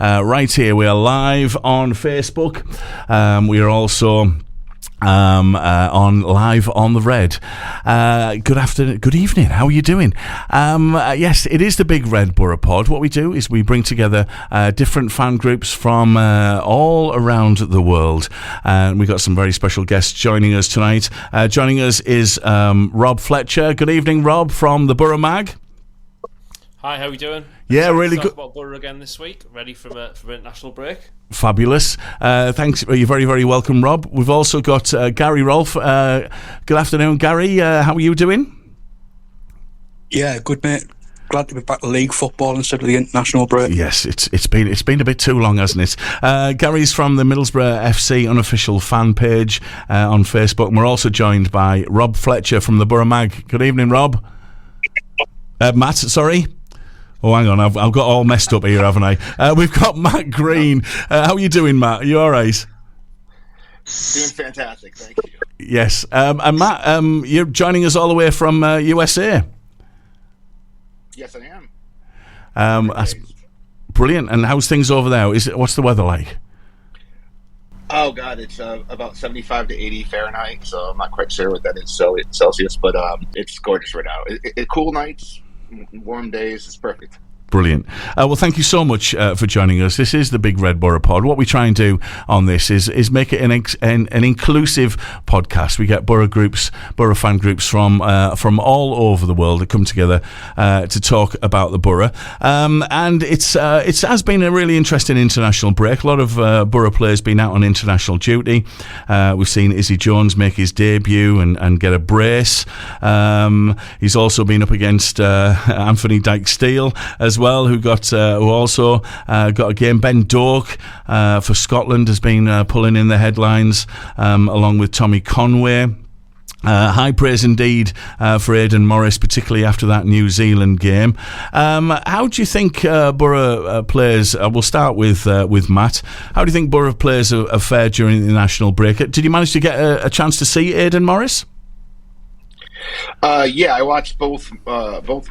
right here. We are live on Facebook. We are also on live on the Red. Good afternoon, good evening. How are you doing? Yes, it is the Big Red Boro Pod. What we do is we bring together different fan groups from all around the world, and we've got some very special guests joining us tonight. Joining us is Rob Fletcher. Good evening, Rob, from the Boro Mag. Hi, how are you doing? Yeah, Excited really to good. Talk about Boro again this week. Ready for an international break? Fabulous. Thanks. You're very, very welcome, Rob. We've also got Gary Rolfe. Good afternoon, Gary. How are you doing? Yeah, good, mate. Glad to be back to league football instead of the international break. Yes, it's been a bit too long, hasn't it? Gary's from the Middlesbrough FC unofficial fan page on Facebook, and we're also joined by Rob Fletcher from the Boro Mag. Good evening, Rob. Matt, sorry. Oh, hang on, I've got all messed up here, haven't I? We've got Matt Green. How are you doing, Matt? Are you all right? Doing fantastic, thank you. Yes, and Matt, you're joining us all the way from USA. Yes, I am. That's brilliant. And how's things over there? What's the weather like? Oh God, it's about 75 to 80 Fahrenheit, so I'm not quite sure what that is Celsius, but it's gorgeous right now. Cool nights, warm days, it's perfect. Brilliant. Well, thank you so much for joining us. This is the Big Red Boro Pod. What we try and do on this is make it an inclusive podcast. We get Boro fan groups from all over the world that come together to talk about the Boro. And it has been a really interesting international break. A lot of Boro players been out on international duty. We've seen Izzy Jones make his debut and get a brace. He's also been up against Anthony Dyke-Steele as well, who also got a game. Ben Doak for Scotland has been pulling in the headlines, along with Tommy Conway. High praise indeed for Aidan Morris, particularly after that New Zealand game. How do you think Boro players? We'll start with Matt. How do you think Boro players have fared during the national break? Did you manage to get a chance to see Aidan Morris? Yeah, I watched both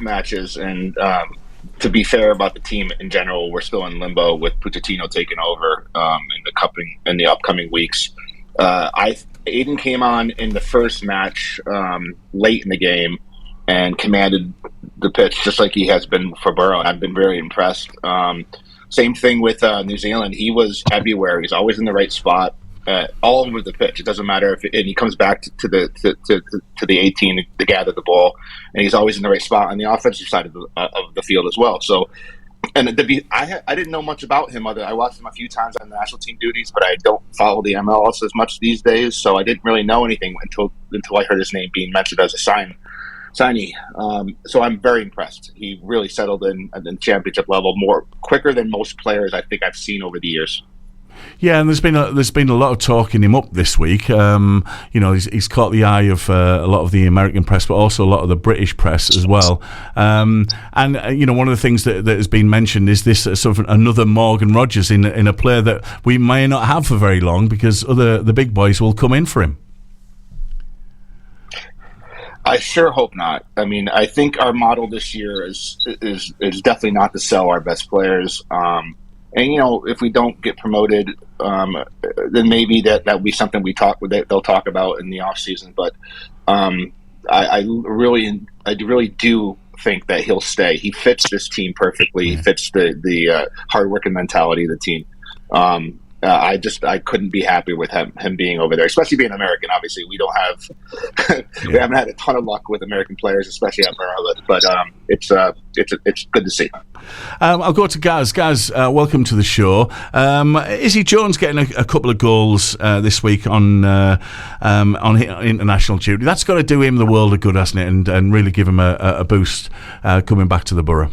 matches, and to be fair about the team in general, we're still in limbo with Pochettino taking over in the upcoming weeks. Aiden came on in the first match late in the game and commanded the pitch just like he has been for Boro. I've been very impressed. Same thing with New Zealand. He was everywhere. He's always in the right spot. All over the pitch. It doesn't matter and he comes back to the 18 to gather the ball, and he's always in the right spot on the offensive side of the field as well. So, and I didn't know much about him. I watched him a few times on the national team duties, but I don't follow the MLS as much these days, so I didn't really know anything until I heard his name being mentioned as a signee. So I'm very impressed. He really settled in at the championship level quicker than most players I think I've seen over the years. Yeah, and there's been a lot of talking him up this week. He's caught the eye of a lot of the American press, but also a lot of the British press as well. One of the things that has been mentioned is this sort of another Morgan Rogers in a player that we may not have for very long because the big boys will come in for him. I sure hope not. I mean, I think our model this year is definitely not to sell our best players. And if we don't get promoted, then maybe that'll be something they'll talk about in the off season. But I really do think that he'll stay. He fits this team perfectly. He fits the hard working mentality of the team. I couldn't be happy with him being over there, especially being American. Obviously, we don't have we haven't had a ton of luck with American players, especially at Maryland. But it's good to see. I'll go to Gaz. Gaz, welcome to the show. Izzy Jones getting a couple of goals this week on international duty. That's got to do him the world of good, hasn't it? And really give him a boost coming back to the Boro.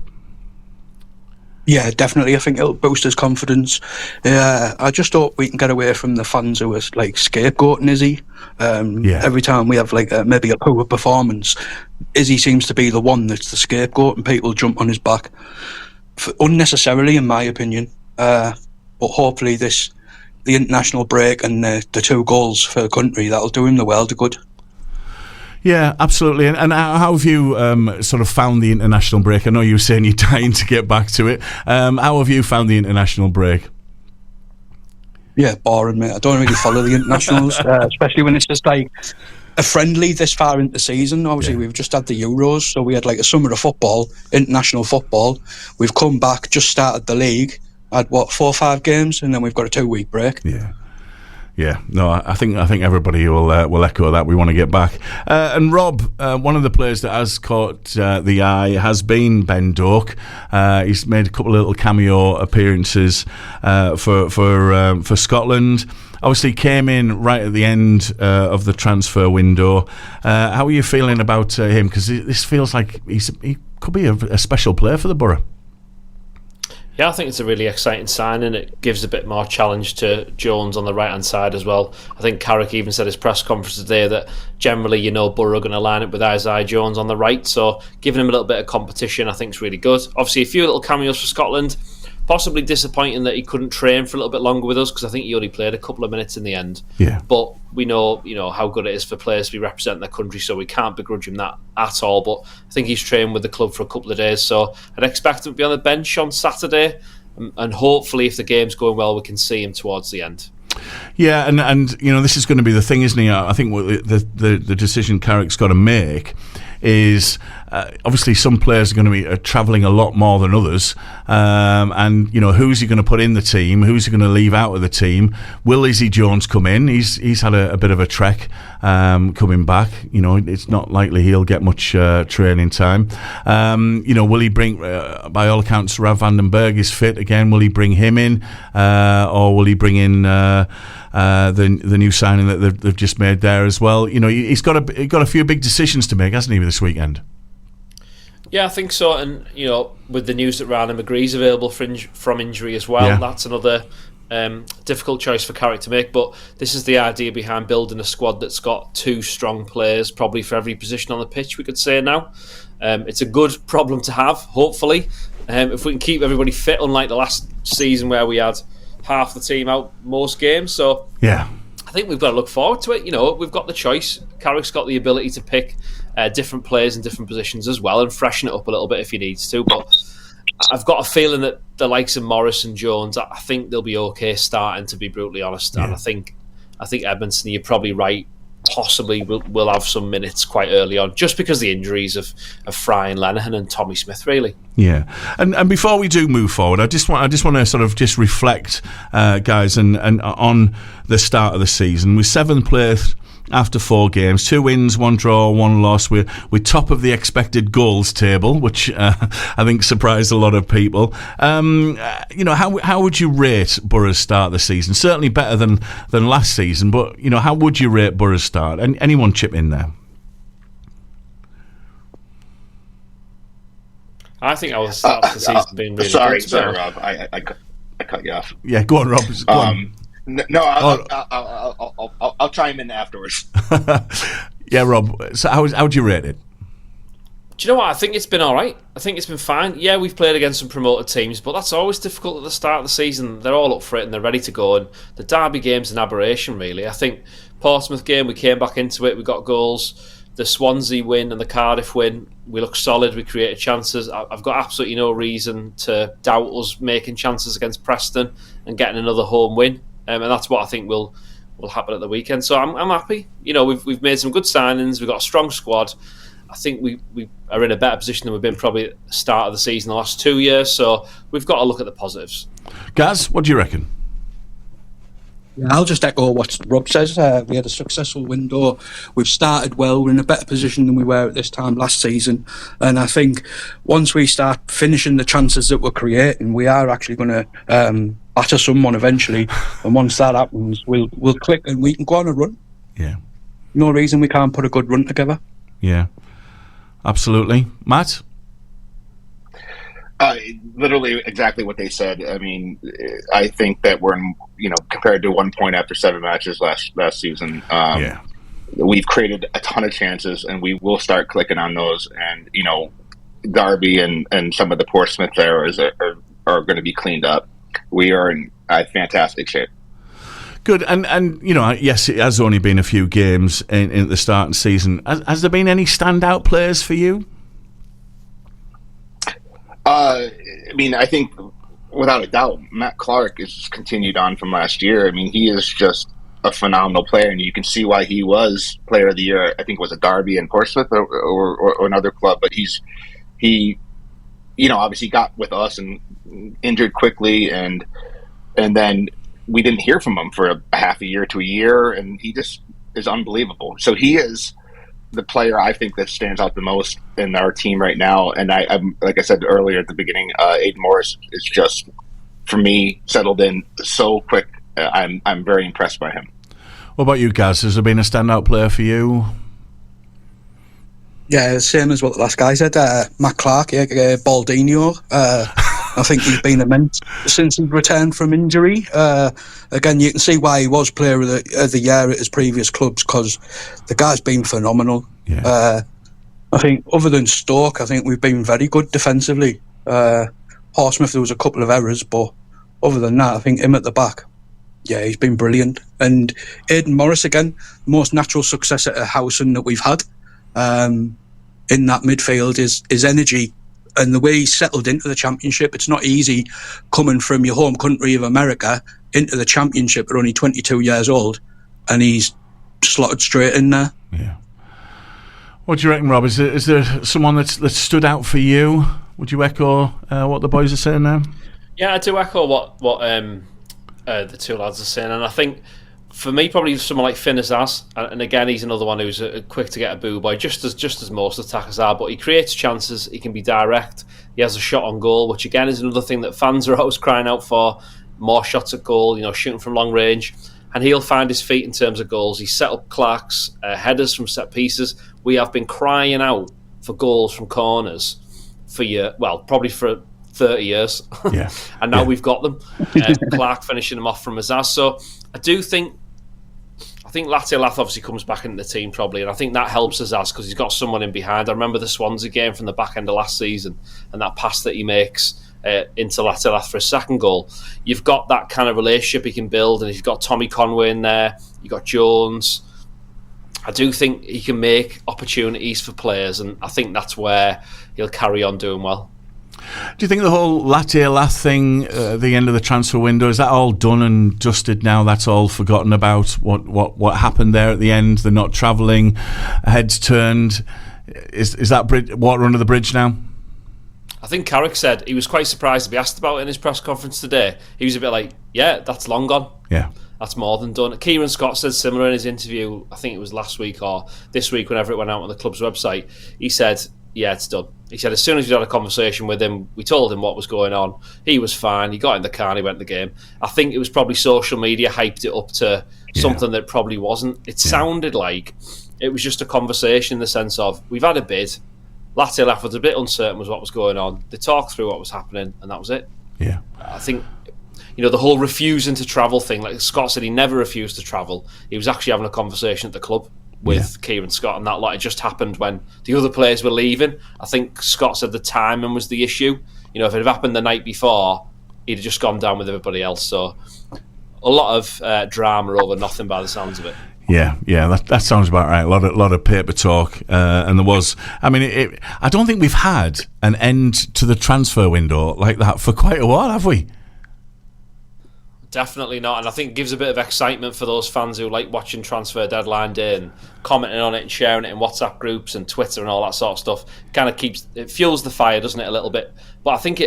Yeah, definitely. I think it'll boost his confidence. I just hope we can get away from the fans who are like scapegoating Izzy. Every time we have maybe a poor performance, Izzy seems to be the one that's the scapegoat, and people jump on his back unnecessarily, in my opinion. But hopefully, the international break and the 2 goals for the country, that'll do him the world of good. Yeah, absolutely. And how have you sort of found the international break? I know you were saying you're dying to get back to it. How have you found the international break? Yeah, boring, mate. I don't really follow the internationals, especially when it's just like a friendly this far into the season. Obviously, we've just had the Euros, so we had like a summer of football, international football. We've come back, just started the league, had 4 or 5 games, and then we've got a 2-week break. Yeah, no, I think everybody will echo that. We want to get back. And Rob, one of the players that has caught the eye has been Ben Doak. He's made a couple of little cameo appearances for Scotland. Obviously, came in right at the end of the transfer window. How are you feeling about him? Because this feels like he could be a special player for the Borough. Yeah, I think it's a really exciting sign, and it gives a bit more challenge to Jones on the right-hand side as well. I think Carrick even said at his press conference today that generally, Borough are going to line up with Isaiah Jones on the right, so giving him a little bit of competition I think is really good. Obviously, a few little cameos for Scotland. Possibly disappointing that he couldn't train for a little bit longer with us, because I think he only played a couple of minutes in the end. Yeah. But we know, how good it is for players to be representing their country, so we can't begrudge him that at all. But I think he's trained with the club for a couple of days, so I'd expect him to be on the bench on Saturday, and hopefully, if the game's going well, we can see him towards the end. Yeah, and this is going to be the thing, isn't he? I think the decision Carrick's got to make is obviously some players are going to be travelling a lot more than others, and who's he going to put in the team, who's he going to leave out of the team? Will Izzy Jones come in? He's had a bit of a trek coming back. It's not likely he'll get much training time. Will he bring, by all accounts, Rav van den Berg is fit again, will he bring him in, or will he bring in the new signing that they've just made there as well? He's got a few big decisions to make, hasn't he, this weekend? Yeah, I think so. And with the news that Rana McGree's available from injury as well, that's another difficult choice for Carrick to make. But this is the idea behind building a squad that's got 2 strong players, probably for every position on the pitch, we could say now. It's a good problem to have, hopefully. If we can keep everybody fit, unlike the last season where we had half the team out most games. So yeah, I think we've got to look forward to it. We've got the choice. Carrick's got the ability to pick different players in different positions as well and freshen it up a little bit if he needs to. But I've got a feeling that the likes of Morris and Jones, I think they'll be okay starting, to be brutally honest. Yeah. And I think Edmondson, you're probably right, possibly will have some minutes quite early on, just because the injuries of Fry and Lenihan and Tommy Smith, really. Yeah, and before we do move forward, I just want to sort of just reflect, guys, and on the start of the season. With 7th place after 4 games, 2 wins, 1 draw, 1 loss. We're top of the expected goals table, which I think surprised a lot of people. How would you rate Borough's start of the season? Certainly better than last season, but how would you rate Borough's start? And anyone chip in there? I think I will start the season being really sorry, good. Sorry, Rob. I cut you off. Yeah, go on, Rob. Go on. No, I'll chime in afterwards. Yeah, Rob. So how would you rate it? Do you know what? I think it's been all right. I think it's been fine. Yeah, we've played against some promoted teams, but that's always difficult at the start of the season. They're all up for it and they're ready to go. And the Derby game's an aberration, really. I think Portsmouth game, we came back into it. We got goals. The Swansea win and the Cardiff win, we look solid. We created chances. I've got absolutely no reason to doubt us making chances against Preston and getting another home win. And that's what I think will happen at the weekend. So I'm happy. We've made some good signings. We've got a strong squad. I think we are in a better position than we've been probably at the start of the season the last 2 years. So we've got to look at the positives. Gaz, what do you reckon? Yeah, I'll just echo what Rob says. We had a successful window. We've started well. We're in a better position than we were at this time last season. And I think once we start finishing the chances that we're creating, we are actually going to batter someone eventually. And once that happens, we'll click and we can go on a run. Yeah. No reason we can't put a good run together. Yeah, absolutely. Matt? Literally exactly what they said. I mean, I think that we're, compared to 1 point after 7 matches last season, we've created a ton of chances and we will start clicking on those. And, Derby and some of the Portsmouth errors are going to be cleaned up. We are in fantastic shape. Good. And yes, it has only been a few games in the start of the season. Has there been any standout players for you? I think without a doubt, Matt Clark has continued on from last year. I mean, he is just a phenomenal player, and you can see why he was Player of the Year. I think it was a Derby and Portsmouth or another club, but he obviously got with us and injured quickly, and then we didn't hear from him for a half a year to a year, and he just is unbelievable. So he is the player I think that stands out the most in our team right now. And I'm like I said earlier at the beginning, Aiden Morris is just, for me, settled in so quick. I'm very impressed by him. What about you, Gaz? Has there been a standout player for you? Yeah, same as what the last guy said. Matt Clark, Baldinho. I think he's been immense since he returned from injury. Again, you can see why he was Player of the Year at his previous clubs, because the guy's been phenomenal. Yeah. I think other than Stoke, I think we've been very good defensively. Portsmouth, there was a couple of errors, but other than that, I think him at the back, yeah, he's been brilliant. And Aiden Morris, again, most natural successor to Howson that we've had in that midfield is his energy and the way he settled into the Championship. It's not easy coming from your home country of America into the Championship at only 22 years old, and he's slotted straight in there. Yeah. What do you reckon, Rob? Is there someone that's stood out for you? Would you echo what the boys are saying there? Yeah, I do echo what the two lads are saying, and I think for me, probably someone like Finn Azaz, and again, he's another one who's quick to get a boo boy, just as most attackers are. But he creates chances. He can be direct. He has a shot on goal, which again is another thing that fans are always crying out for: more shots at goal. Shooting from long range, and he'll find his feet in terms of goals. He's set up Clark's headers from set pieces. We have been crying out for goals from corners for probably for 30 years. Yeah. And now we've got them. Clark finishing them off from Azaz. So I think Latte Lath obviously comes back into the team probably, and I think that helps Azaz because he's got someone in behind. I remember the Swansea game from the back end of last season and that pass that he makes into Latte Lath for a second goal. You've got that kind of relationship he can build, and he's got Tommy Conway in there. You've got Jones. I do think he can make opportunities for players, and I think that's where he'll carry on doing well. Do you think the whole Latte Lath thing, the end of the transfer window, is that all done and dusted now? That's all forgotten about? What happened there at the end? They're not travelling, heads turned. Is that water under the bridge now? I think Carrick said he was quite surprised to be asked about it in his press conference today. He was a bit like, yeah, that's long gone. Yeah. That's more than done. Kieran Scott said similar in his interview, I think it was last week or this week, whenever it went out on the club's website. He said, yeah, it's done. He said as soon as we had a conversation with him, we told him what was going on. He was fine. He got in the car and he went to the game. I think it was probably social media hyped it up to something that probably wasn't. It sounded like it was just a conversation in the sense of, we've had a bid. Latte Lath was a bit uncertain with what was going on. They talked through what was happening, and that was it. Yeah. I think, the whole refusing to travel thing, like Scott said, he never refused to travel. He was actually having a conversation at the club with Kieran Scott, and that it just happened when the other players were leaving. I think Scott said the timing was the issue. If it had happened the night before, he'd have just gone down with everybody else. So a lot of drama over nothing by the sounds of it. Yeah, that sounds about right. A lot of paper talk, and there was. I mean, I don't think we've had an end to the transfer window like that for quite a while, have we? Definitely not, and I think it gives a bit of excitement for those fans who like watching transfer deadline day and commenting on it and sharing it in WhatsApp groups and Twitter and all that sort of stuff. Kind of it fuels the fire, doesn't it, a little bit? But I think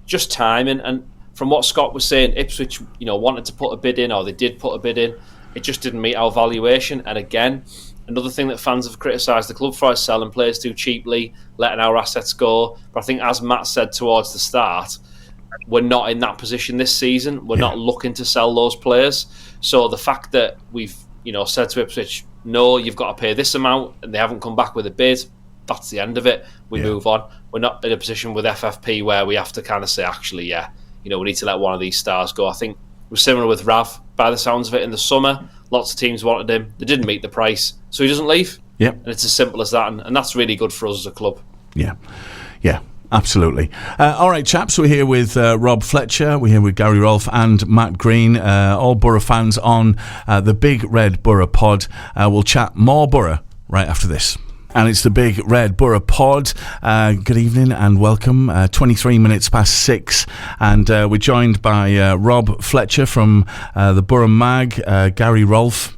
just timing, and from what Scott was saying, Ipswich, wanted to put a bid in, or they did put a bid in. It just didn't meet our valuation. And again, another thing that fans have criticised the club for is selling players too cheaply, letting our assets go. But I think, as Matt said towards the start, we're not in that position this season. We're not looking to sell those players. So the fact that we've said to Ipswich, no, you've got to pay this amount, and they haven't come back with a bid, that's the end of it. We move on. We're not in a position with FFP where we have to kind of say, actually, we need to let one of these stars go. I think it was similar with Rav, by the sounds of it, in the summer. Lots of teams wanted him. They didn't meet the price, so he doesn't leave. Yep. And it's as simple as that, and that's really good for us as a club. Yeah. Absolutely. All right, chaps, we're here with Rob Fletcher, we're here with Gary Rolfe and Matt Green, all Borough fans on the Big Red Boro Pod. We'll chat more Borough right after this. And it's the Big Red Boro Pod. Good evening and welcome. 23 minutes past 6. And we're joined by Rob Fletcher from the Borough Mag, Gary Rolfe,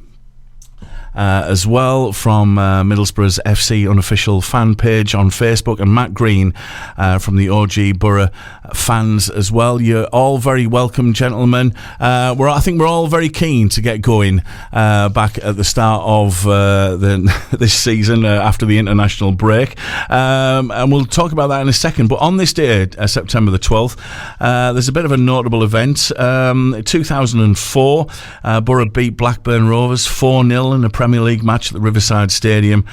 as well from Middlesbrough's FC unofficial fan page on Facebook, and Matt Green from the OG Borough fans as well. You're all very welcome, gentlemen. I think we're all very keen to get going back at the start of this season after the international break, and we'll talk about that in a second. But on this day, September the 12th, there's a bit of a notable event. 2004, Borough beat Blackburn Rovers 4-0 in a Premier League match at the Riverside Stadium.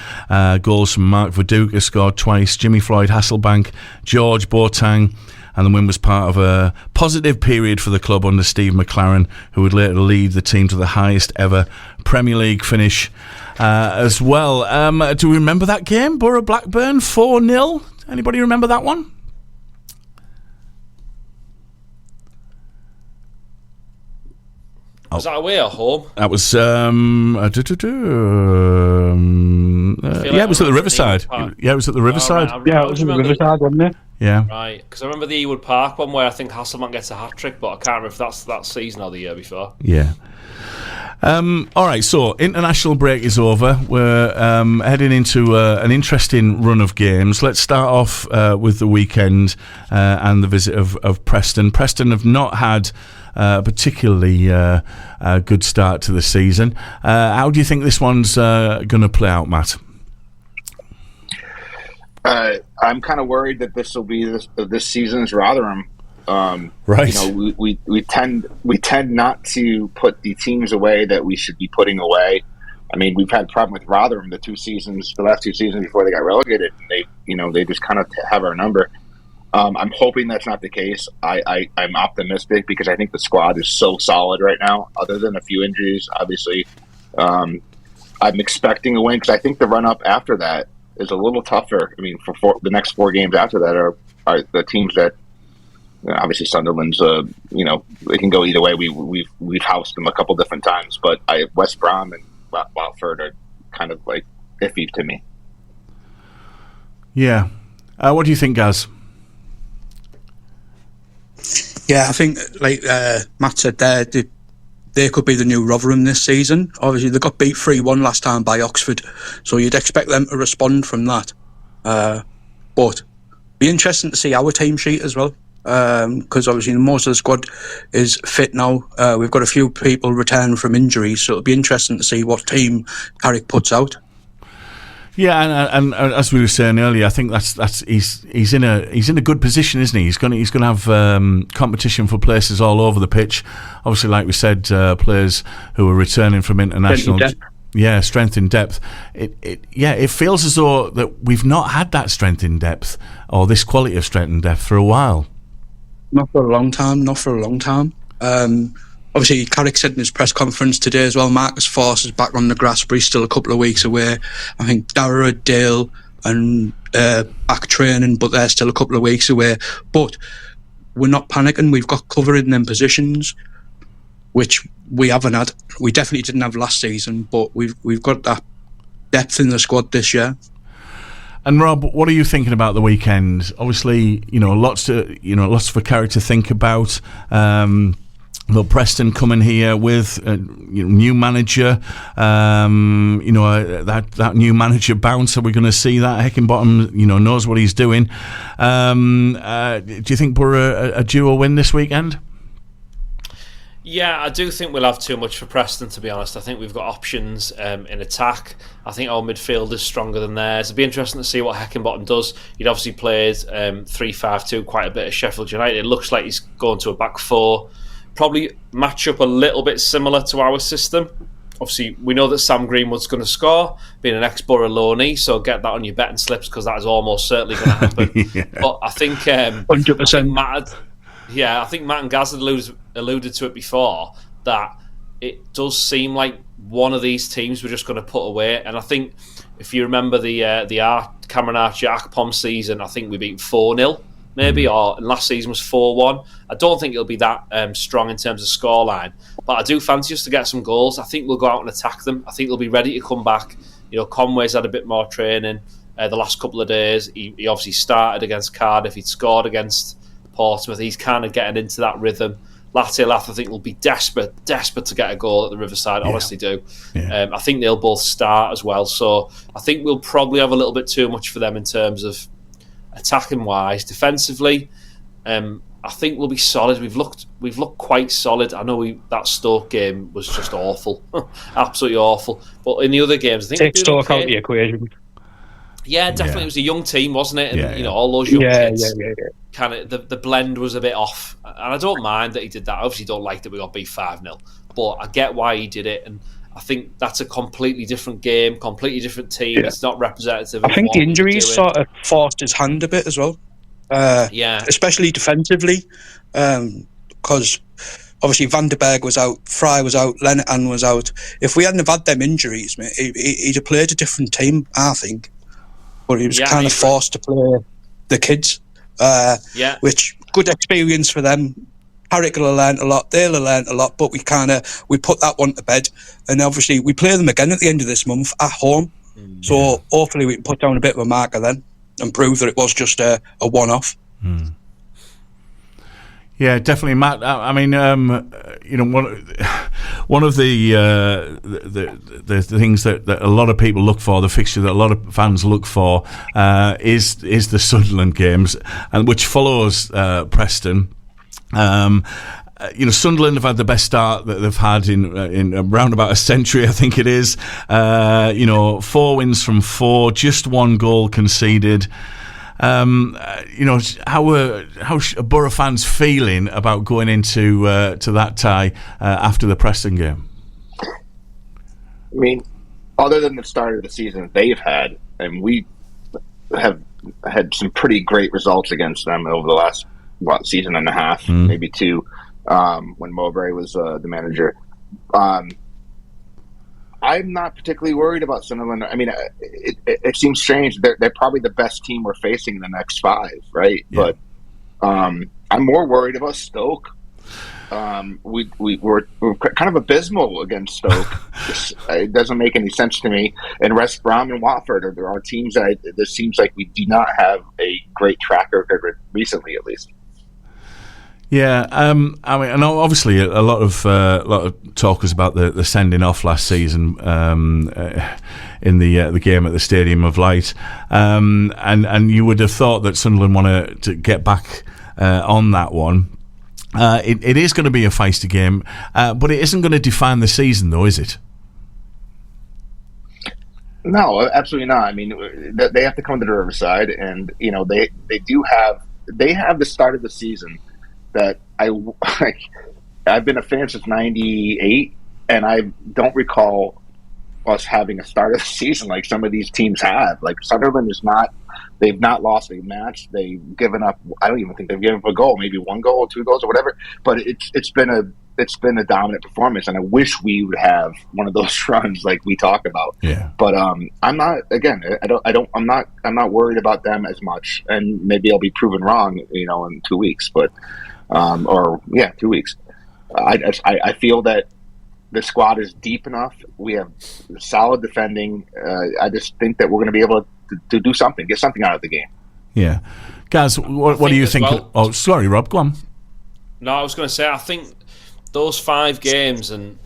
Goals from Mark Viduka scored twice, Jimmy Floyd Hasselbank, George Boateng, and the win was part of a positive period for the club under Steve McLaren, who would later lead the team to the highest ever Premier League finish as well. Do we remember that game? Borough Blackburn 4-0? Anybody remember that one? Was that away or home? That was it was at the Riverside. Yeah, it was at the Riverside. It was at the Riverside, wasn't it? Yeah. Right, because I remember the Ewood Park one where I think Hasselbank gets a hat-trick, but I can't remember if that's that season or the year before. Yeah. All right, so international break is over. We're heading into an interesting run of games. Let's start off with the weekend and the visit of Preston. Preston have not had a particularly good start to the season. How do you think this one's going to play out, Matt? I'm kind of worried that this will be this season's Rotherham. Right. We tend not to put the teams away that we should be putting away. I mean, we've had a problem with Rotherham the last two seasons before they got relegated, and they just kind of have our number. I'm hoping that's not the case. I'm optimistic because I think the squad is so solid right now, other than a few injuries, obviously. I'm expecting a win because I think the run-up after that is a little tougher. I mean, the next 4 games after that are the teams that, obviously Sunderland's, they can go either way. We've housed them a couple different times, but West Brom and Watford are kind of like iffy to me. Yeah. What do you think, Gaz? Yeah, I think, like Matt said there, they could be the new Rotherham this season. Obviously, they got beat 3-1 last time by Oxford, so you'd expect them to respond from that. But be interesting to see our team sheet as well, because obviously most of the squad is fit now. We've got a few people returning from injuries, so it'll be interesting to see what team Carrick puts out. Yeah, and as we were saying earlier, I think he's in a good position, isn't he? He's going to have competition for places all over the pitch. Obviously, like we said, players who are returning from international. Strength in depth. It feels as though that we've not had that strength in depth or this quality of strength in depth for a while. Not for a long time. Obviously, Carrick said in his press conference today as well, Marcus Forss is back on the grass, but he's still a couple of weeks away. I think Dara, Dale and back training, but they're still a couple of weeks away. But we're not panicking. We've got cover in them positions, which we haven't had. We definitely didn't have last season, but we've got that depth in the squad this year. And Rob, what are you thinking about the weekend? Obviously, lots for Carrick to think about. But Preston coming here with a new manager, that new manager bounce. Are we going to see that? Heckingbottom, knows what he's doing. Do you think we're a duo win this weekend? Yeah, I do think we'll have too much for Preston, to be honest. I think we've got options in attack. I think our midfield is stronger than theirs. It'd be interesting to see what Heckingbottom does. He'd obviously played 3-5-2 quite a bit at Sheffield United. It looks like he's going to a back 4. Probably match up a little bit similar to our system. Obviously, we know that Sam Greenwood's going to score, being an ex-Borough loanee, so get that on your betting slips because that is almost certainly going to happen. Yeah. But I think 100%. I think Matt and Gaz had alluded to it before, that it does seem like one of these teams we're just going to put away. And I think if you remember the Cameron Archer Akpom season, I think we beat 4-0. maybe, or last season was 4-1. I don't think it'll be that strong in terms of scoreline, but I do fancy us to get some goals. I think we'll go out and attack them. I think they'll be ready to come back. Conway's had a bit more training the last couple of days. He obviously started against Cardiff. He'd scored against Portsmouth. He's kind of getting into that rhythm. Lath, I think, will be desperate to get a goal at the Riverside. Honestly, do. Yeah. I think they'll both start as well. So I think we'll probably have a little bit too much for them in terms of attacking wise. Defensively, I think we'll be solid. We've looked quite solid. I know that Stoke game was just awful, absolutely awful. But in the other games, I think take Stoke out of the equation. Yeah, definitely. It was a young team, wasn't it? And all those young kids. Kind of the blend was a bit off, and I don't mind that he did that. I obviously don't like that we got beat 5-0, but I get why he did it, and I think that's a completely different game, completely different team. Yeah. It's not representative. I think the injuries sort of forced his hand a bit as well. Especially defensively, because obviously Van der Berg was out, Fry was out, Lennon was out. If we hadn't have had them injuries, mate, he'd have played a different team, I think. But he was kind of forced to play the kids. Which good experience for them. Carrick will have learnt a lot, they'll have learnt a lot, but we put that one to bed, and obviously we play them again at the end of this month at home. So hopefully we can put down a bit of a marker then and prove that it was just a one-off. Yeah, definitely, Matt. I mean, one of the things that a lot of people look for, the fixture that a lot of fans look for, is the Sunderland games, and which follows Preston. Sunderland have had the best start that they've had in around about a century, I think it is. 4 wins from 4, just 1 goal conceded. How are Borough fans feeling about going into to that tie after the Preston game? I mean, other than the start of the season they've had, and we have had some pretty great results against them over the last season and a half, maybe 2, when Mowbray was the manager. I'm not particularly worried about Sunderland. I mean, it seems strange. They're probably the best team we're facing in the next 5, right? Yeah. But I'm more worried about Stoke. We're kind of abysmal against Stoke. It doesn't make any sense to me. And West Brom and Watford are teams that it seems like we do not have a great track record recently, at least. Yeah, I mean, and obviously a lot of talk was about the sending off last season in the game at the Stadium of Light, and you would have thought that Sunderland wanted to get back on that one. It is going to be a feisty game, but it isn't going to define the season, though, is it? No, absolutely not. I mean, they have to come to the Riverside, and they have the start of the season that I've been a fan since '98, and I don't recall us having a start of the season like some of these teams have. Like Sunderland they've not lost a match. They've given up. I don't even think they've given up a goal, maybe 1 goal or 2 goals or whatever. But it's been a dominant performance, and I wish we would have one of those runs like we talk about. Yeah. But I'm not. Again, I'm not worried about them as much, and maybe I'll be proven wrong, in 2 weeks. But 2 weeks. I feel that the squad is deep enough. We have solid defending. I just think that we're going to be able to do something, get something out of the game. Yeah. Guys, what do you think? Well, oh, sorry, Rob, go on. No, I was going to say, I think those 5 games, and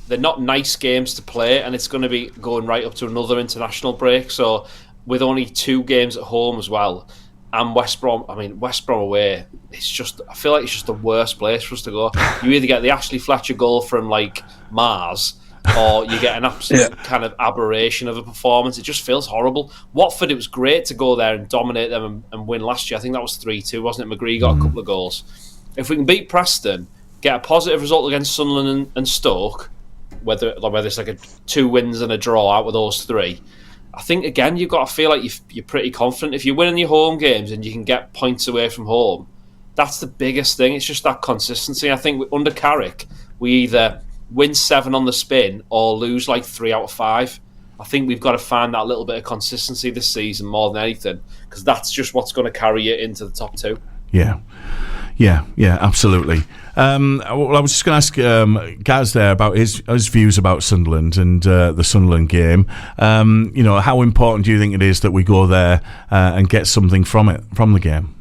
they're not nice games to play, and it's going to be going right up to another international break. So with only 2 games at home as well, and West Brom away, I feel like it's just the worst place for us to go. You either get the Ashley Fletcher goal from Mars, or you get an absolute kind of aberration of a performance. It just feels horrible. Watford, it was great to go there and dominate them and win last year. I think that was 3-2, wasn't it? McGree got a couple of goals. If we can beat Preston, get a positive result against Sunderland and Stoke, whether it's like a 2 wins and a draw out with those 3, I think, again, you've got to feel like you're pretty confident. If you're winning your home games and you can get points away from home, that's the biggest thing. It's just that consistency. I think under Carrick, we either win 7 on the spin or lose 3 out of 5. I think we've got to find that little bit of consistency this season more than anything, because that's just what's going to carry you into the top two. Yeah, absolutely. Well, I was just going to ask Gaz there about his views about Sunderland and the Sunderland game. How important do you think it is that we go there and get something from the game?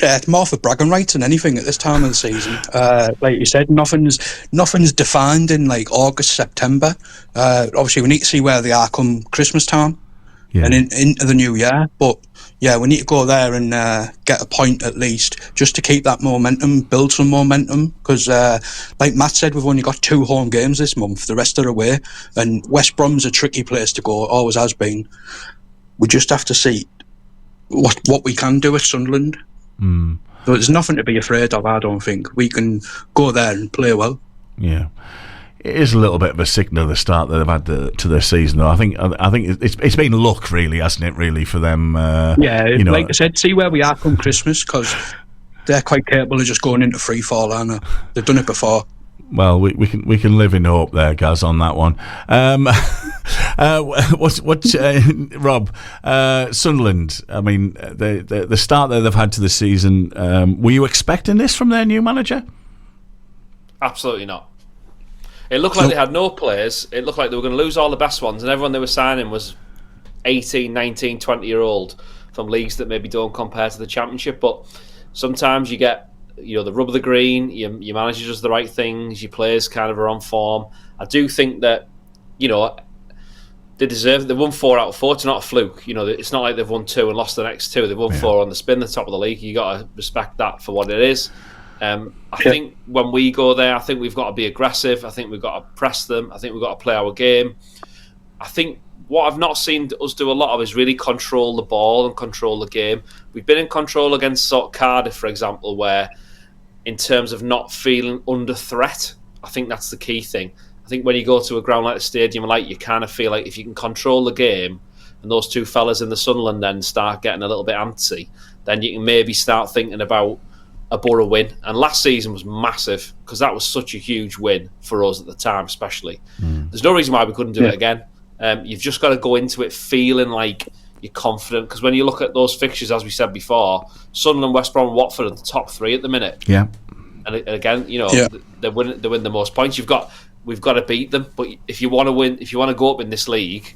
Yeah, it's more for bragging rights than anything at this time of the season. Like you said, nothing's defined in like August, September. Obviously, we need to see where they are come Christmas time and into the new year. But yeah, we need to go there and get a point at least, just to keep that momentum, build some momentum. Because like Matt said, we've only got 2 home games this month. The rest are away, and West Brom's a tricky place to go. Always has been. We just have to see what we can do at Sunderland. So there's nothing to be afraid of. I don't think we can go there and play well. Yeah, it is a little bit of a signal the start that they've had to their season, though. I think it's been luck, really, hasn't it? Really for them. Like I said, see where we are come Christmas, because they're quite capable of just going into free fall, aren't they? They've done it before. Well, we can live in hope there, Gaz, on that one. Rob, Sunderland? I mean, the start that they've had to the season. Were you expecting this from their new manager? Absolutely not. It looked like they had no players. It looked like they were going to lose all the best ones, and everyone they were signing was 18, 19, 20-year-old from leagues that maybe don't compare to the Championship. But sometimes you get, the rub of the green, your manager does the right things, your players kind of are on form. I do think that, they deserve it. They won 4 out of 4. It's not a fluke. It's not like they've won 2 and lost the next 2. They've won 4 on the spin, the top of the league. You got to respect that for what it is. I think when we go there, I think we've got to be aggressive. I think we've got to press them. I think we've got to play our game. I think what I've not seen us do a lot of is really control the ball and control the game. We've been in control against Cardiff, for example, where in terms of not feeling under threat, I think that's the key thing. I think when you go to a ground like the Stadium Light, you kind of feel like if you can control the game and those 2 fellas in the Sunderland then start getting a little bit antsy, then you can maybe start thinking about a Boro win. And last season was massive because that was such a huge win for us at the time, especially. There's no reason why we couldn't do it again. You've just got to go into it feeling like you're confident, because when you look at those fixtures, as we said before, Sunderland, West Brom, Watford are the top 3 at the minute. Yeah, and again, they win the most points. We've got to beat them. But if you want to win, if you want to go up in this league,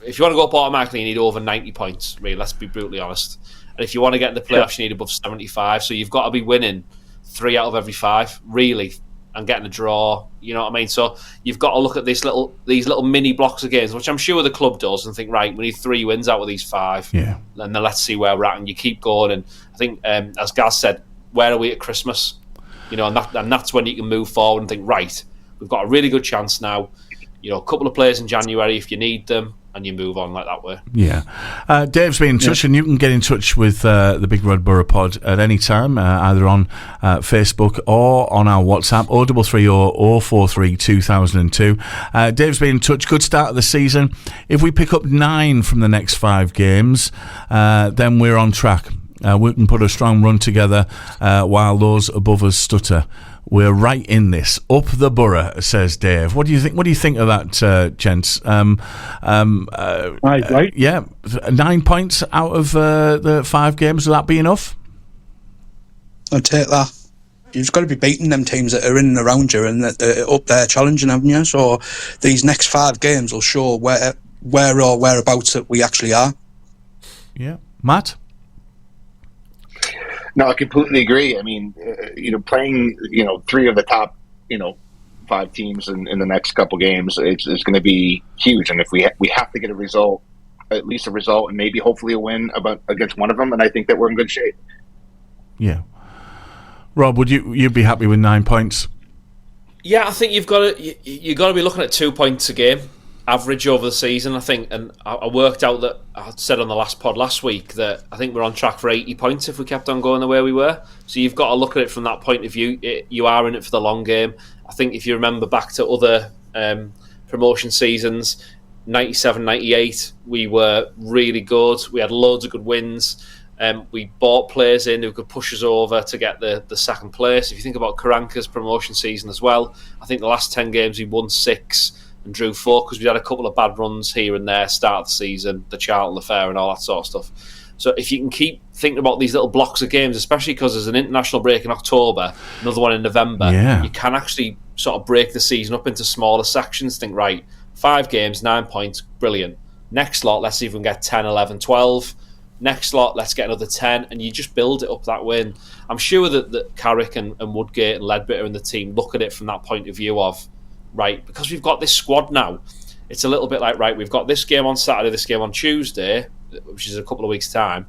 if you want to go up automatically, you need over 90 points. Really, let's be brutally honest. And if you want to get in the playoffs, you need above 75. So you've got to be winning 3 out of every 5, really, and getting a draw. You know what I mean? So you've got to look at these little mini blocks of games, which I'm sure the club does, and think, right, we need 3 wins out of these 5. Yeah. And then let's see where we're at. And you keep going. And I think, as Gaz said, where are we at Christmas? And that's when you can move forward and think, right, we've got a really good chance now. A couple of players in January if you need them, and you move on like that way. Yeah. Dave's been in touch, and you can get in touch with the Big Red Boro Pod at any time, either on Facebook or on our WhatsApp, 0330 043 2002. Dave's been in touch. Good start of the season. If we pick up 9 from the next 5 games, then we're on track. We can put a strong run together while those above us stutter. We're right in this. Up the borough, says Dave. What do you think? What do you think of that, gents? Right. Yeah, 9 points out of the 5 games. Will that be enough? I'll take that. You've got to be beating them teams that are in and around you and that are up there challenging, haven't you? So these next 5 games will show where or whereabouts that we actually are. Yeah, Matt. No, I completely agree. I mean, playing, 3 of the top, 5 teams in the next couple games is going to be huge. And if we have to get a result, at least a result, and maybe hopefully a win against one of them, and I think that we're in good shape. Yeah. Rob, would you'd be happy with 9 points? Yeah, I think you've got to be looking at 2 points a game average over the season, I think. And I worked out that I said on the last pod last week that I think we're on track for 80 points if we kept on going the way we were. So you've got to look at it from that point of view. You are in it for the long game. I think if you remember back to other promotion seasons, 97, 98, we were really good. We had loads of good wins. We bought players in who could push us over to get the second place. If you think about Karanka's promotion season as well, I think the last 10 games we won 6. and drew 4 because we had a couple of bad runs here and there, start of the season, the Charlton affair and all that sort of stuff. So if you can keep thinking about these little blocks of games, especially because there's an international break in October, another one in November, you can actually sort of break the season up into smaller sections. Think, right, 5 games, 9 points, brilliant. Next lot, let's see if we can get 10, 11, 12. Next lot, let's get another 10, and you just build it up that way. And I'm sure that Carrick and Woodgate and Ledbetter and the team look at it from that point of view of, right, because we've got this squad now, it's a little bit like, right, we've got this game on Saturday, this game on Tuesday, which is a couple of weeks' time.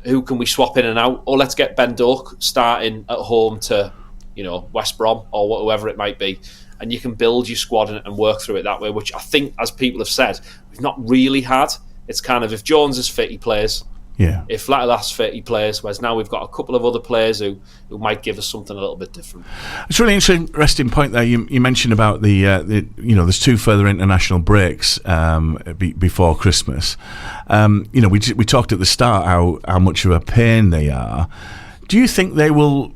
Who can we swap in and out? Or let's get Ben Doak starting at home to, West Brom or whoever it might be. And you can build your squad and work through it that way, which I think, as people have said, we've not really had. It's kind of, if Jones is fit, he plays. Yeah. If Latter's fit, he plays. Whereas now we've got a couple of other players who might give us something a little bit different. It's a really interesting point there. You mentioned about there's 2 further international breaks before Christmas. We talked at the start how much of a pain they are. Do you think they will,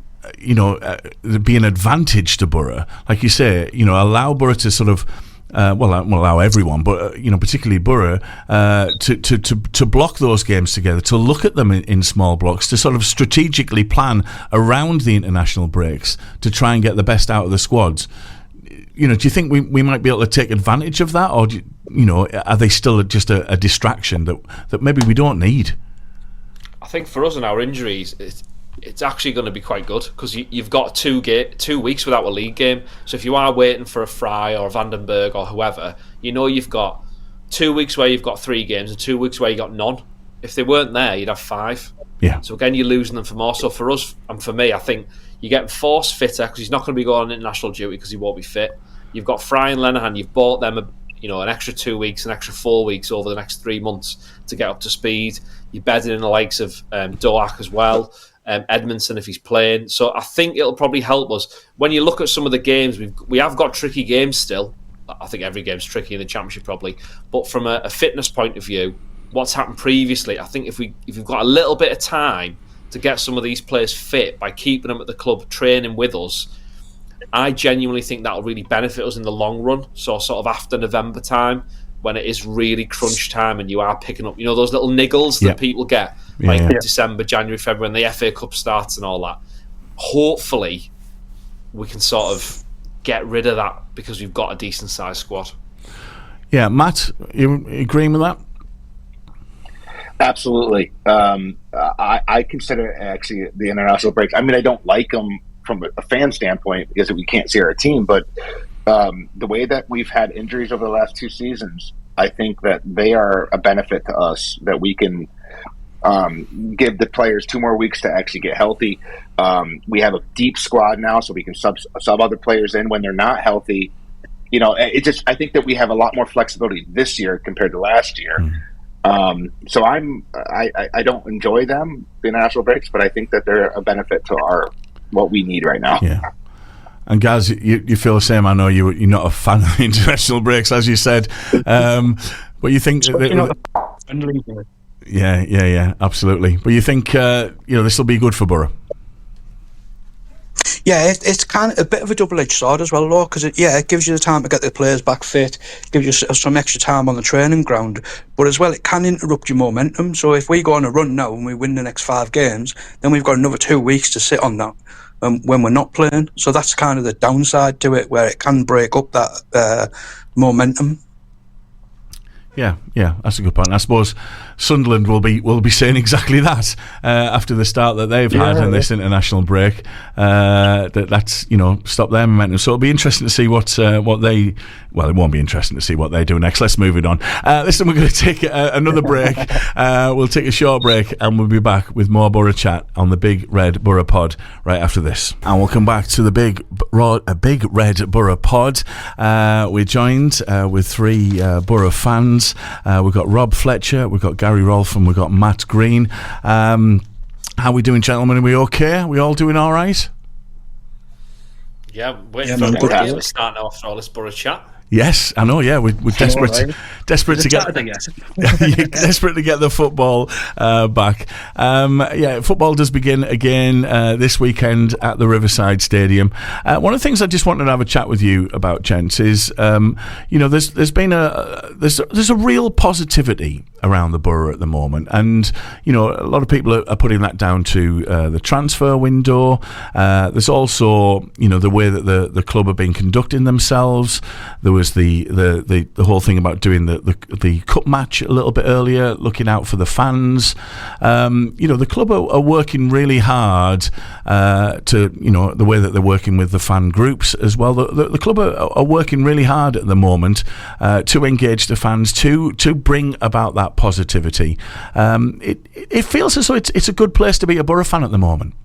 be an advantage to Borough? Like you say, allow Borough to sort of allow everyone, but particularly Borough, to block those games together, to look at them in small blocks, to sort of strategically plan around the international breaks to try and get the best out of the squads. Do you think we might be able to take advantage of that, or are they still just a distraction that maybe we don't need? I think for us and our injuries, it's actually going to be quite good because you've got 2 weeks without a league game. So if you are waiting for a Fry or a Vandenberg or whoever, you've got 2 weeks where you've got 3 games and 2 weeks where you got none. If they weren't there, you'd have 5. Yeah. So again, you're losing them for more. So for us and for me, I think you're getting Force fitter because he's not going to be going on international duty because he won't be fit. You've got Fry and Lenihan. You've bought them an extra 2 weeks, an extra 4 weeks over the next 3 months to get up to speed. You're bedding in the likes of Doak as well. Edmondson if he's playing. So I think it'll probably help us. When you look at some of the games, we have got tricky games still. I think every game's tricky in the Championship probably. But from a fitness point of view, what's happened previously, I think if we've got a little bit of time to get some of these players fit by keeping them at the club training with us, I genuinely think that'll really benefit us in the long run. So sort of after November time, when it is really crunch time and you are picking up, those little niggles that people get, December, January, February, when the FA Cup starts and all that. Hopefully, we can sort of get rid of that because we've got a decent sized squad. Yeah, Matt, you agreeing with that? Absolutely. I consider actually the international breaks. I mean, I don't like them from a fan standpoint because we can't see our team, but the way that we've had injuries over the last 2 seasons, I think that they are a benefit to us, that we can give the players 2 more weeks to actually get healthy. We have a deep squad now, so we can sub other players in when they're not healthy. I think that we have a lot more flexibility this year compared to last year. So I don't enjoy them, the international breaks, but I think that they're a benefit to what we need right now. Yeah. And Gaz, you feel the same. I know you're not a fan of the international breaks, as you said, but you think yeah, absolutely. But you think this will be good for Borough? Yeah, it's kind of a bit of a double-edged sword as well, though, because it gives you the time to get the players back fit, gives you some extra time on the training ground, but as well it can interrupt your momentum. So if we go on a run now and we win the next 5 games, then we've got another 2 weeks to sit on that when we're not playing. So that's kind of the downside to it, where it can break up that momentum. Yeah, that's a good point. I suppose Sunderland will be saying exactly that after the start that they've had in this international break. That's stop their momentum. So it'll be interesting to see what they. Well, it won't be interesting to see what they do next. Let's move it on. Listen, we're going to take another break. We'll take a short break and we'll be back with more Borough chat on the Big Red Boro Pod right after this. And we'll come back to the Big Red Boro Pod. We're joined with 3 Borough fans. We've got Rob Fletcher, we've got Gary Rolfe, and we've got Matt Green. How are we doing, gentlemen? Are we okay? Are we all doing all right? Yeah, waiting for a good game to start now after all this Borough chat. Yes, I know. Yeah, we're desperate to get desperate to get the football back. Football does begin again this weekend at the Riverside Stadium. One of the things I just wanted to have a chat with you about, gents, is there's been there's a real positivity around the borough at the moment, and a lot of people are putting that down to the transfer window. There's also the way that the club have been conducting themselves. There was the whole thing about doing the cup match a little bit earlier, looking out for the fans. The club are working really hard to the way that they're working with the fan groups as well. The club are working really hard at the moment to engage the fans, to bring about that positivity. It feels as though it's a good place to be a Borough fan at the moment.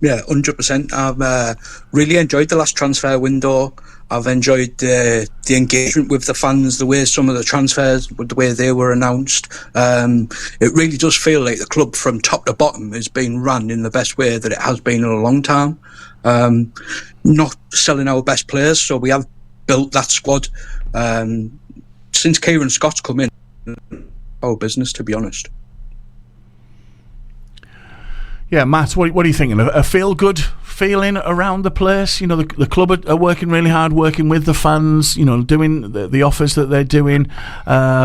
Yeah, 100%. I've really enjoyed the last transfer window. I've enjoyed the engagement with the fans, the way some of the transfers, the way they were announced. It really does feel like the club from top to bottom is being run in the best way that it has been in a long time. Not selling our best players, so we have built that squad. Since Kieran Scott's come in, our business, to be honest. Yeah, Matt, what are you thinking? A feel-good feeling around the place? The club are working really hard, working with the fans, doing the offers that they're doing. Like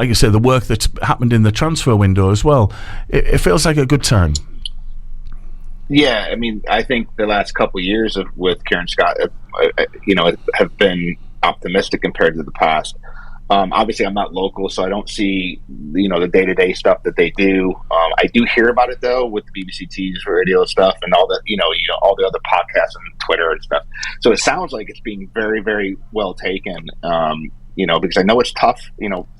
I said, the work that's happened in the transfer window as well. It feels like a good time. Yeah, I mean, I think the last couple of years with Kieran Scott, have been optimistic compared to the past. Obviously, I'm not local, so I don't see the day-to-day stuff that they do. I do hear about it though with the BBC T's radio stuff and all that. All the other podcasts and Twitter and stuff. So it sounds like it's being very, very well taken. Because I know it's tough.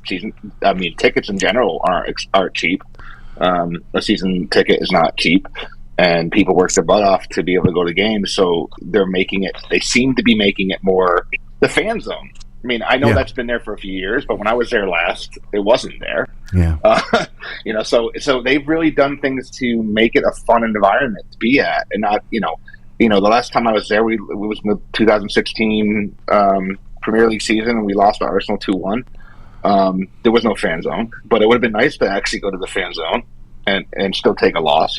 Tickets in general aren't cheap. A season ticket is not cheap. And people work their butt off to be able to go to games, so they seem to be making it more the fan zone. I mean, I know that's been there for a few years, but when I was there last, it wasn't there. Yeah. So they've really done things to make it a fun environment to be at, and not, the last time I was there, it was in the 2016 Premier League season, and we lost by Arsenal 2-1. There was no fan zone, but it would have been nice to actually go to the fan zone and still take a loss.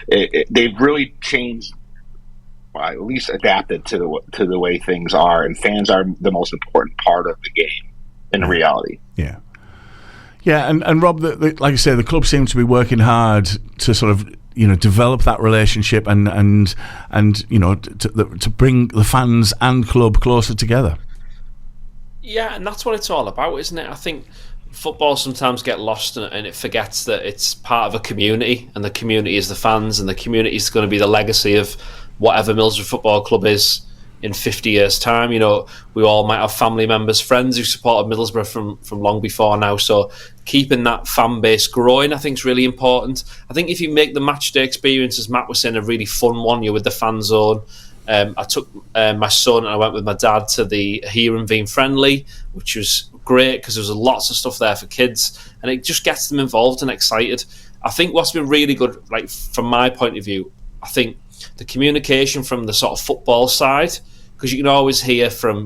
They've really changed. Well, at least adapted to the way things are, and fans are the most important part of the game in reality. Yeah, and Rob, like I say, the club seems to be working hard to sort of develop that relationship and to bring the fans and club closer together. Yeah, and that's what it's all about, isn't it? I think football sometimes get lost and it forgets that it's part of a community, and the community is the fans, and the community is going to be the legacy of whatever Middlesbrough Football Club is in 50 years' time. We all might have family members, friends who supported Middlesbrough from long before now. So keeping that fan base growing, I think, is really important. I think if you make the match day experience, as Matt was saying, a really fun one, you're with the fan zone. I took my son and I went with my dad to the Heerenveen friendly, which was great because there was lots of stuff there for kids, and it just gets them involved and excited. I think what's been really good, like from my point of view, I think the communication from the sort of football side, because you can always hear from,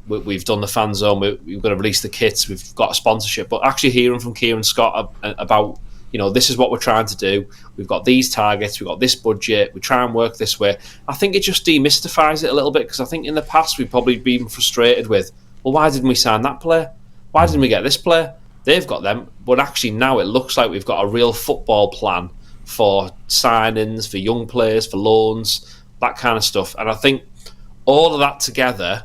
we've done the fan zone, we've got to release the kits, we've got a sponsorship, but actually hearing from Kieran Scott about, this is what we're trying to do, we've got these targets, we've got this budget, we try and work this way. I think it just demystifies it a little bit, because I think in the past we've probably been frustrated with, well, why didn't we sign that player? Why didn't we get this player? They've got them, but actually now it looks like we've got a real football plan for signings, for young players, for loans, that kind of stuff. And I think all of that together,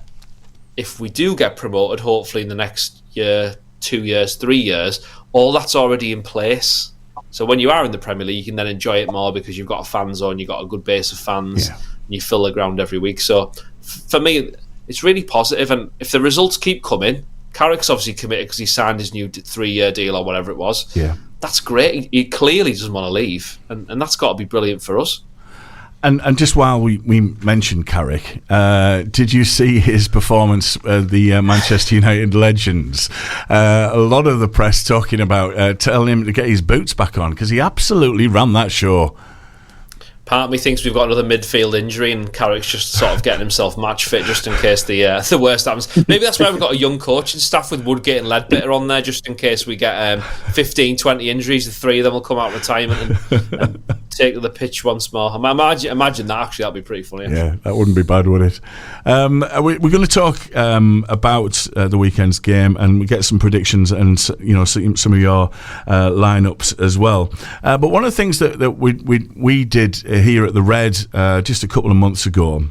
if we do get promoted, hopefully in the next year, 2 years, 3 years, all that's already in place. So when you are in the Premier League, you can then enjoy it more because you've got a fan zone, you've got a good base of fans, and you fill the ground every week. So for me, it's really positive. And if the results keep coming, Carrick's obviously committed because he signed his new 3-year deal or whatever it was. Yeah. That's great. He clearly doesn't want to leave, and that's got to be brilliant for us. And just while we mentioned Carrick, did you see his performance, the Manchester United legends? A lot of the press talking about telling him to get his boots back on because he absolutely ran that show. Part of me thinks we've got another midfield injury and Carrick's just sort of getting himself match fit just in case the worst happens. Maybe that's why we've got a young coaching staff with Woodgate and Ledbetter on there, just in case we get 15, 20 injuries. The three of them will come out of retirement and take to the pitch once more. Imagine that, actually. That'd be pretty funny. Yeah, that wouldn't be bad, would it? We're going to talk about the weekend's game, and we get some predictions and some of your lineups as well. But one of the things that we did here at the Red just a couple of months ago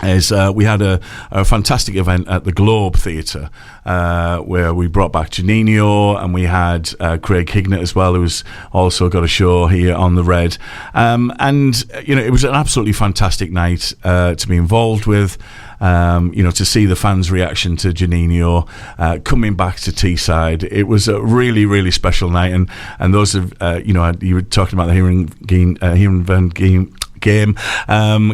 is we had a fantastic event at the Globe Theatre where we brought back Juninho, and we had Craig Hignett as well, who's also got a show here on the Red, and it was an absolutely fantastic night to be involved with. To see the fans' reaction to Juninho coming back to Teesside, it was a really, really special night. And those of you were talking about the Heerenveen game,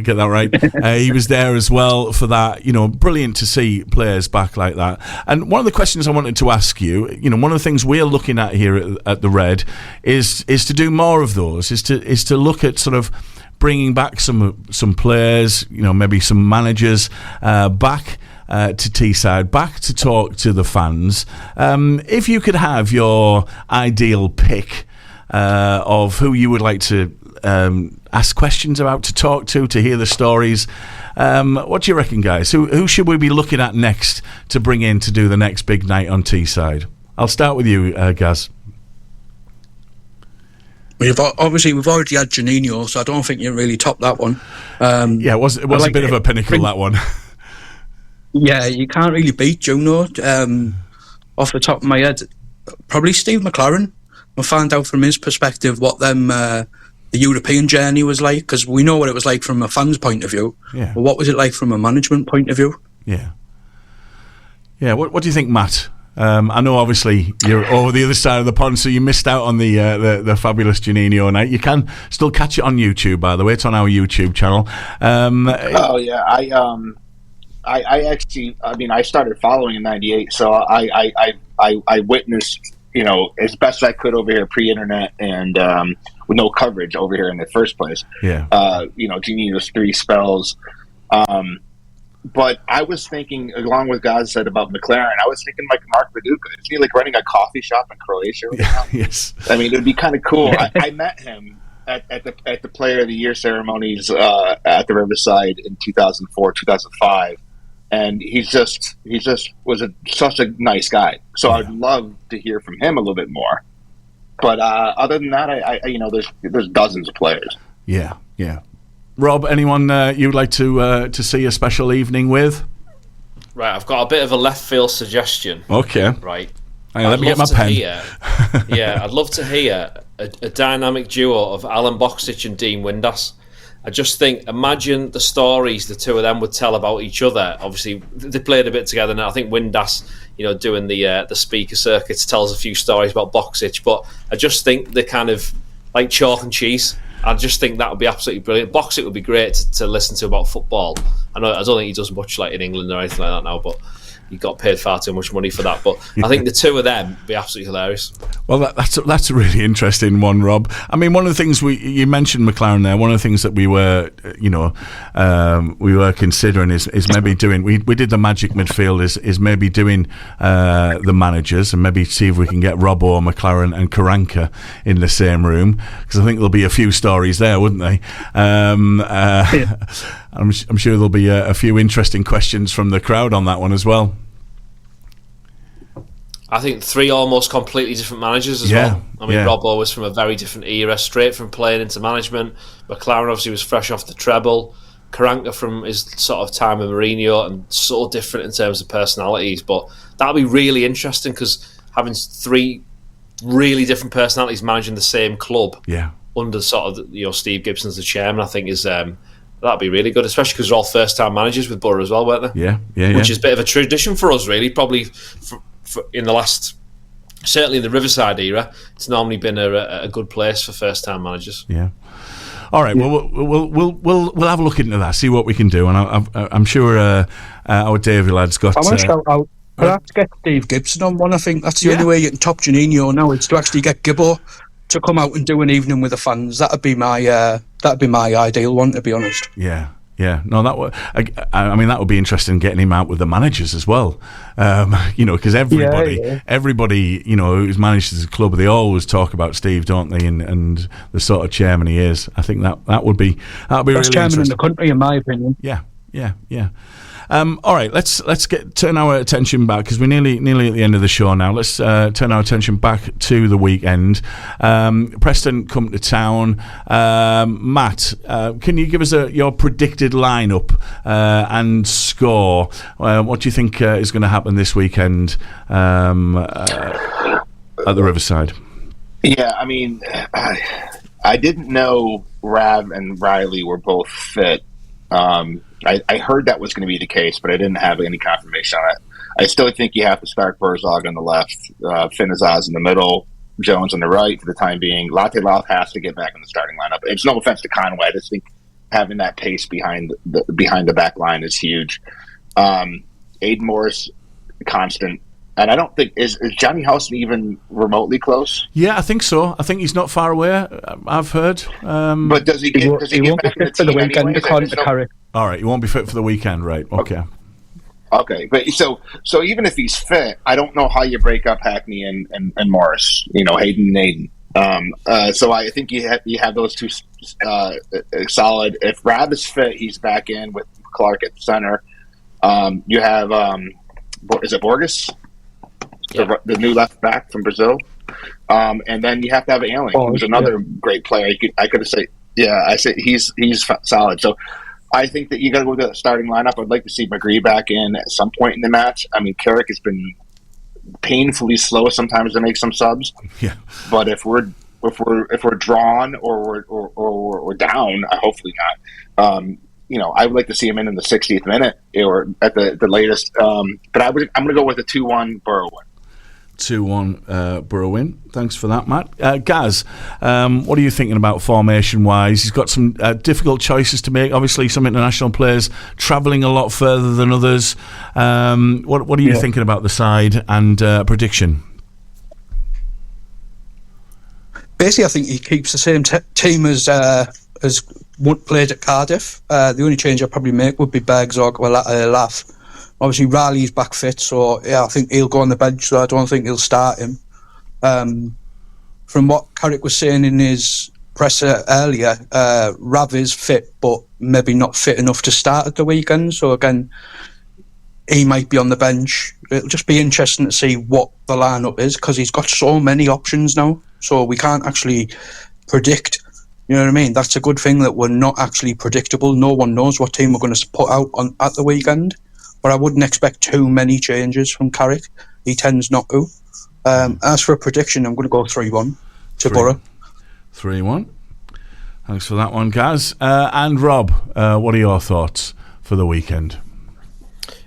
get that right. He was there as well for that. Brilliant to see players back like that. And one of the questions I wanted to ask you, one of the things we're looking at here at the Red is to do more of those. Is to look at sort of bringing back some players, maybe some managers back to Teesside, back to talk to the fans. If you could have your ideal pick of who you would like to ask questions about, to talk to hear the stories, what do you reckon, guys? Who should we be looking at next to bring in to do the next big night on Teesside? I'll start with you, Gaz. We've already had Juninho, so I don't think you really top that one. It was a bit of a pinnacle, that one. Yeah, you can't really beat Juno. Off the top of my head, probably Steve McLaren. We'll find out from his perspective what the European journey was like, because we know what it was like from a fan's point of view. Yeah. But what was it like from a management point of view? Yeah. Yeah. What do you think, Matt? I know obviously you're over the other side of the pond, so you missed out on the fabulous Juninho night. You can still catch it on YouTube, by the way. It's on our YouTube channel. Oh yeah, I actually, I started following in '98, so I witnessed, as best I could over here pre-internet and with no coverage over here in the first place. Yeah. Juninho's 3 spells. But I was thinking, along with guys said about McLaren, I was thinking like Mark Viduka. Is he like running a coffee shop in Croatia right now? Yes. It'd be kind of cool. I met him at the Player of the Year ceremonies at the Riverside in 2004, 2005, and he just was such a nice guy. So I'd love to hear from him a little bit more. But other than that, I there's dozens of players. Yeah, yeah. Rob, anyone you'd like to see a special evening with? Right, I've got a bit of a left field suggestion. Okay. Right. Hang on, let me get my pen. I'd love to hear a dynamic duo of Alan Boksic and Dean Windass. I just think, imagine the stories the two of them would tell about each other. Obviously, they played a bit together now. I think Windass, doing the speaker circuits, tells a few stories about Boksic, but I just think they're kind of like chalk and cheese. I just think that would be absolutely brilliant. Boksic would be great to listen to about football. I don't think he does much like in England or anything like that now, but he got paid far too much money for that. But I think the two of them would be absolutely hilarious. Well, that's a really interesting one, Rob. One of the things you mentioned McLaren there. One of the things that we were considering is maybe doing. We did the magic midfield is maybe doing the managers, and maybe see if we can get Robbo, McLaren, and Karanka in the same room, because I think there'll be a few stories there, wouldn't they? I'm sure there'll be a few interesting questions from the crowd on that one as well. I think 3 almost completely different managers as well. Robbo was from a very different era, straight from playing into management. McLaren obviously was fresh off the treble. Karanka from his sort of time with Mourinho, and so different in terms of personalities. But that'll be really interesting, because having 3 really different personalities managing the same club under sort of Steve Gibson's the chairman, I think is that'd be really good, especially because they're all first-time managers with Borough as well, weren't they? Yeah. Which is a bit of a tradition for us, really. Probably in the last, certainly in the Riverside era, it's normally been a good place for first-time managers. Yeah. All right. Well, we'll have a look into that, see what we can do, and I'm sure our Davey lad's got. I want to shout out. Perhaps get Steve Gibson on one. I think that's the only way you can top Juninho now, is to actually get Gibbo to come out and do an evening with the fans. That'd be my that'd be my ideal one, to be honest. Yeah. Yeah, no, that would. I mean, that would be interesting getting him out with the managers as well. Because everybody, who's managed as a club, they always talk about Steve, don't they? And the sort of chairman he is. I think that would be best really chairman in the country, in my opinion. Yeah. All right, let's turn our attention back, because we're nearly at the end of the show now. Let's turn our attention back to the weekend. Preston come to town. Matt, can you give us your predicted lineup and score? What do you think is going to happen this weekend at the Riverside? Yeah, I mean, I didn't know Rav and Riley were both fit. I heard that was going to be the case, but I didn't have any confirmation on it. I still think you have to start Burzog on the left, Finazaz in the middle, Jones on the right for the time being. Latte Lath has to get back in the starting lineup. It's no offense to Conway. I just think having that pace behind the back line is huge. Aiden Morris, constant. And I don't think is Johnny Housen even remotely close? Yeah, I think so. I think he's not far away. I've heard. But does he get back in the team the weekend? According to Carrick. All right, he won't be fit for the weekend, right? Okay. But so even if he's fit, I don't know how you break up Hackney and Morris. Hayden and Aiden. So I think you have those two solid. If Rab is fit, he's back in with Clark at center. You have is it Borges? Yeah. The new left back from Brazil, and then you have to have Ailing, who's another great player. I could have said, I say he's solid. So I think that you got to go with the starting lineup. I'd like to see McGree back in at some point in the match. I mean, Carrick has been painfully slow sometimes to make some subs. Yeah, but if we're drawn or we're down, hopefully not. I would like to see him in the 60th minute or at the latest. But I'm going to go with a 2-1 Borough win. 2-1 Borough win. Thanks for that, Matt. Gaz, what are you thinking about formation-wise? He's got some difficult choices to make. Obviously, some international players travelling a lot further than others. What are you thinking about the side and prediction? Basically, I think he keeps the same team as played at Cardiff. The only change I'd probably make would be Bergzog or Lath. Obviously, Riley's back fit, so I think he'll go on the bench, so I don't think he'll start him. From what Carrick was saying in his presser earlier, Rav is fit, but maybe not fit enough to start at the weekend, so again, he might be on the bench. It'll just be interesting to see what the lineup is, because he's got so many options now, so we can't actually predict. You know what I mean? That's a good thing that we're not actually predictable. No one knows what team we're going to put out at the weekend. But I wouldn't expect too many changes from Carrick. He tends not to. As for a prediction, I'm going to go 3-1 to Borough. 3-1. Thanks for that one, Gaz. And Rob, what are your thoughts for the weekend?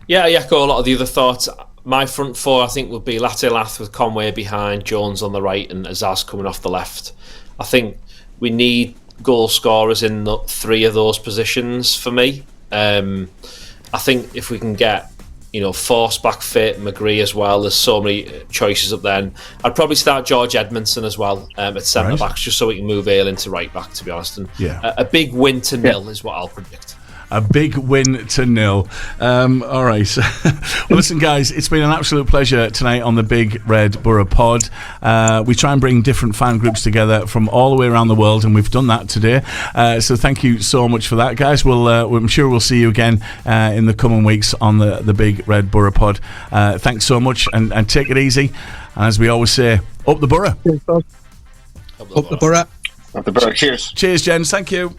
Yeah, I echo a lot of the other thoughts. My front four, I think, would be Latte Lath with Conway behind, Jones on the right, and Azaz coming off the left. I think we need goal scorers in the three of those positions for me. I think if we can get, Force back fit, McGree as well, there's so many choices up there. And I'd probably start George Edmondson as well at centre backs, just so we can move Ale into right back, to be honest. And a big win to 0 is what I'll predict. A big win to 0. All right. Well, listen, guys, it's been an absolute pleasure tonight on the Big Red Boro Pod. We try and bring different fan groups together from all the way around the world, and we've done that today. So thank you so much for that, guys. I'm sure we'll see you again in the coming weeks on the Big Red Boro Pod. Thanks so much, and take it easy. And as we always say, up the Borough. Up the Borough. Up the Borough. Cheers. Cheers, gents. Thank you.